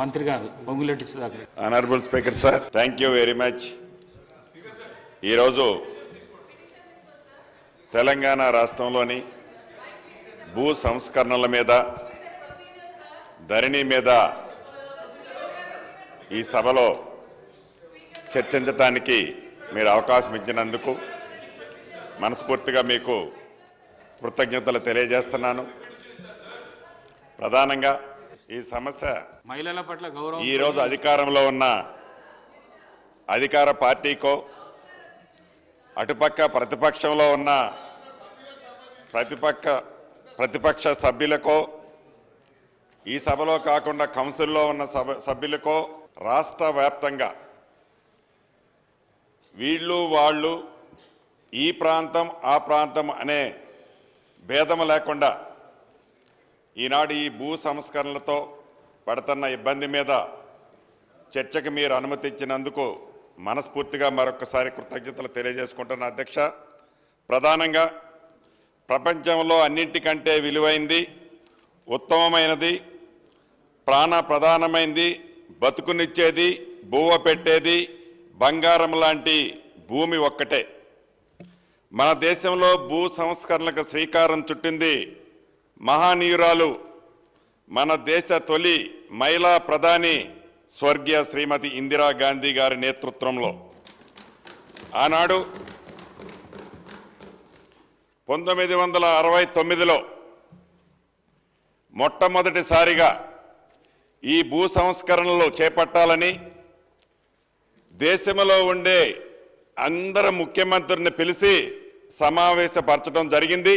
మంత్రి గారు Ponguleti Sudhakar. Honourable speaker sir, thank you very much. ఈరోజు తెలంగాణ రాష్ట్రంలోని భూ సంస్కరణల మీద, ధరణి మీద ఈ సభలో చర్చించడానికి మీరు అవకాశం ఇచ్చినందుకు మనస్ఫూర్తిగా మీకు కృతజ్ఞతలు తెలియజేస్తున్నాను. ప్రధానంగా ఈ సమస్య మహిళల పట్ల గౌరవం ఈరోజు అధికారంలో ఉన్న అధికార పార్టీకో, అటుపక్క ప్రతిపక్షంలో ఉన్న ప్రతిపక్ష సభ్యులకో, ఈ సభలో కాకుండా కౌన్సిల్లో ఉన్న సభ్యులకో రాష్ట్ర వ్యాప్తంగా వీళ్ళు వాళ్ళు ఈ ప్రాంతం ఆ ప్రాంతం అనే భేదం లేకుండా ఈనాడు ఈ భూ సంస్కరణలతో పడుతున్న ఇబ్బంది మీద చర్చకు మీరు అనుమతి ఇచ్చినందుకు మనస్ఫూర్తిగా మరొకసారి కృతజ్ఞతలు తెలియజేసుకుంటున్న అధ్యక్ష. ప్రధానంగా ప్రపంచంలో అన్నింటికంటే విలువైంది, ఉత్తమమైనది, ప్రధానమైంది, బతుకునిచ్చేది, బువ్వ పెట్టేది, బంగారం లాంటి భూమి ఒక్కటే. మన దేశంలో భూ సంస్కరణలకు శ్రీకారం చుట్టింది మహానీయురాలు, మన దేశ తొలి మహిళా ప్రధాని స్వర్గీయ శ్రీమతి ఇందిరాగాంధీ గారి నేతృత్వంలో. ఆనాడు 1969లో మొట్టమొదటిసారిగా ఈ భూ సంస్కరణలు చేపట్టాలని దేశంలో ఉండే అందరు ముఖ్యమంత్రిని పిలిచి సమావేశపరచడం జరిగింది.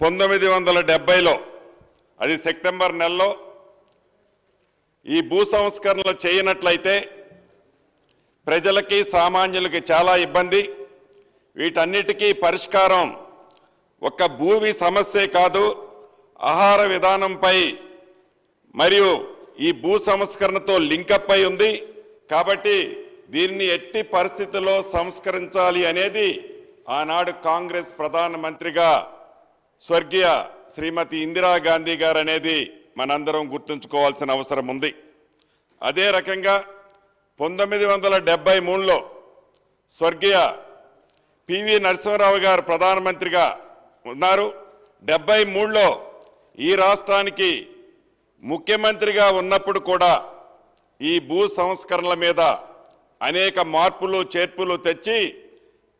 1970లో అది సెప్టెంబర్ నెలలో ఈ భూ సంస్కరణలు చేయనట్లయితే ప్రజలకి, సామాన్యులకి చాలా ఇబ్బంది. వీటన్నిటికీ పరిష్కారం ఒక్క భూమి సమస్యే కాదు, ఆహార విధానంపై మరియు ఈ భూ సంస్కరణతో లింకప్ అయి ఉంది. కాబట్టి దీన్ని ఎట్టి పరిస్థితుల్లో సంస్కరించాలి అనేది ఆనాడు కాంగ్రెస్ ప్రధానమంత్రిగా స్వర్గీయ శ్రీమతి ఇందిరాగాంధీ గారు అనేది మనందరం గుర్తుంచుకోవాల్సిన అవసరం ఉంది. అదే రకంగా 1973లో స్వర్గీయ పివి నరసింహారావు గారు ప్రధానమంత్రిగా ఉన్నారు. 73లో ఈ రాష్ట్రానికి ముఖ్యమంత్రిగా ఉన్నప్పుడు కూడా ఈ భూ సంస్కరణల మీద అనేక మార్పులు చేర్పులు తెచ్చి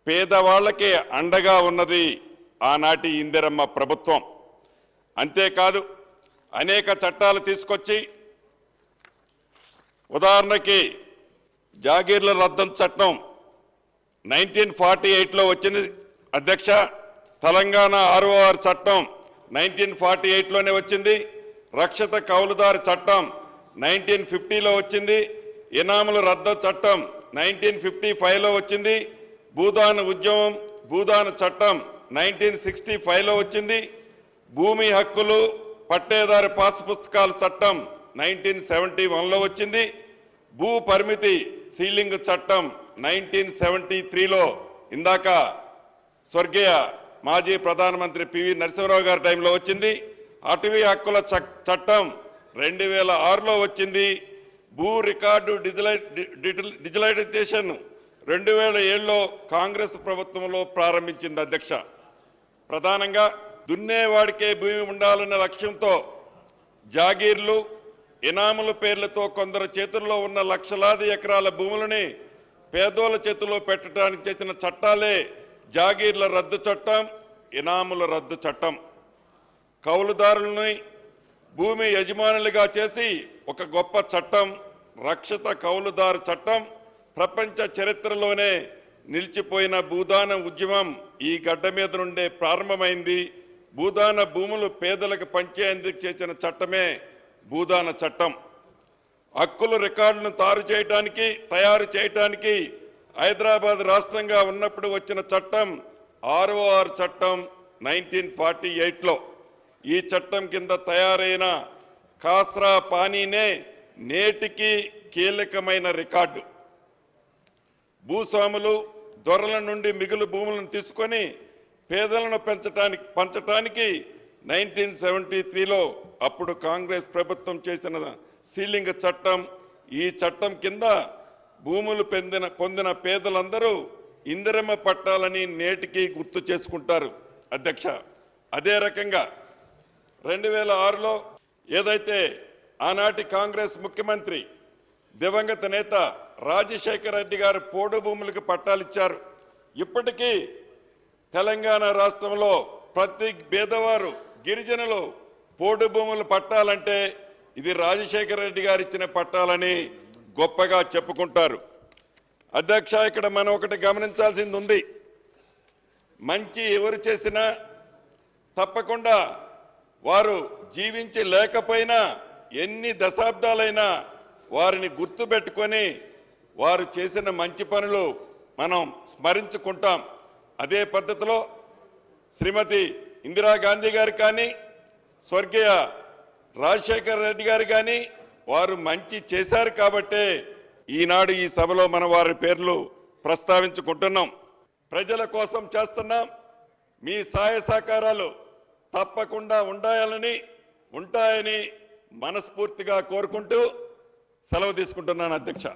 పేదవాళ్ళకి అండగా ఉన్నది ఆనాటి ఇందిరమ్మ ప్రభుత్వం. అంతేకాదు అనేక చట్టాలు తీసుకొచ్చి, ఉదాహరణకి జాగీర్ల రద్దు చట్టం 1948లో వచ్చింది అధ్యక్ష. తెలంగాణ ROR చట్టం 1948లోనే వచ్చింది. రక్షిత కౌలుదారు చట్టం 1950లో వచ్చింది. ఇనాముల రద్దు చట్టం 1955లో వచ్చింది. భూదాన ఉద్యమం, భూదాన చట్టం 1965లో వచ్చింది. భూమి హక్కులు, పట్టేదారు పాస్ పుస్తకాల చట్టం 1971లో వచ్చింది. భూ పరిమితి సీలింగ్ చట్టం 1973లో ఇందాక స్వర్గీయ మాజీ ప్రధానమంత్రి పివి నరసింహారావు గారి టైంలో వచ్చింది. అటవీ హక్కుల చట్టం 2006లో వచ్చింది. భూ రికార్డు డిజిటలైజేషన్ 2007లో కాంగ్రెస్ ప్రభుత్వంలో ప్రారంభించింది అధ్యక్ష. ప్రధానంగా దున్నేవాడికే భూమి ఉండాలనే లక్ష్యంతో జాగీర్లు, ఇనాముల పేర్లతో కొందరు చేతుల్లో ఉన్న లక్షలాది ఎకరాల భూములని పేదోళ్ళ చేతుల్లో పెట్టడానికి చేసిన చట్టాలే జాగీర్ల రద్దు చట్టం, ఇనాముల రద్దు చట్టం. కౌలుదారులని భూమి యజమానులుగా చేసి ఒక గొప్ప చట్టం రక్షిత కౌలుదారు చట్టం. ప్రపంచ చరిత్రలోనే నిలిచిపోయిన భూదాన ఉద్యమం ఈ గడ్డ మీద నుండే ప్రారంభమైంది. భూదాన భూములు పేదలకు పంచేందుకు చేసిన చట్టమే భూదాన చట్టం. హక్కుల రికార్డులను తయారు చేయడానికి హైదరాబాద్ రాష్ట్రంగా ఉన్నప్పుడు వచ్చిన చట్టం ROR చట్టం 1948లో. ఈ చట్టం కింద తయారైన ఖాస్రా పానీనే నేటికి కీలకమైన రికార్డు. భూస్వాములు దొరల నుండి మిగులు భూములను తీసుకొని పేదలను పంచటానికి 1973లో అప్పుడు కాంగ్రెస్ ప్రభుత్వం చేసిన సీలింగ్ చట్టం, ఈ చట్టం కింద భూములు పొందిన పేదలందరూ ఇందిరమ్మ పట్టాలని నేటికి గుర్తు చేసుకుంటారు అధ్యక్ష. అదే రకంగా 2006లో ఏదైతే ఆనాటి కాంగ్రెస్ ముఖ్యమంత్రి దివంగత నేత రాజశేఖర రెడ్డి గారు పోడు భూములకు పట్టాలిచ్చారు. ఇప్పటికీ తెలంగాణ రాష్ట్రంలో ప్రతి పేదవారు గిరిజనులు పోడు భూములు పట్టాలంటే ఇది రాజశేఖర రెడ్డి గారు ఇచ్చిన పట్టాలని గొప్పగా చెప్పుకుంటారు. అధ్యక్ష, ఇక్కడ మనం ఒకటి గమనించాల్సింది ఉంది. మంచి ఎవరు చేసినా తప్పకుండా వారు జీవించి లేకపోయినా ఎన్ని దశాబ్దాలైనా వారిని గుర్తుపెట్టుకొని వారు చేసిన మంచి పనులు మనం స్మరించుకుంటాం. అదే పద్ధతిలో శ్రీమతి ఇందిరాగాంధీ గారు కానీ స్వర్గీయ రాజశేఖర రెడ్డి గారు కానీ వారు మంచి చేశారు కాబట్టే ఈనాడు ఈ సభలో మన వారి పేర్లు ప్రస్తావించుకుంటున్నాం. ప్రజల కోసం చేస్తున్నాం. మీ సహాయ సహకారాలు తప్పకుండా ఉంటాయని మనస్ఫూర్తిగా కోరుకుంటూ సెలవు తీసుకుంటున్నాను అధ్యక్ష.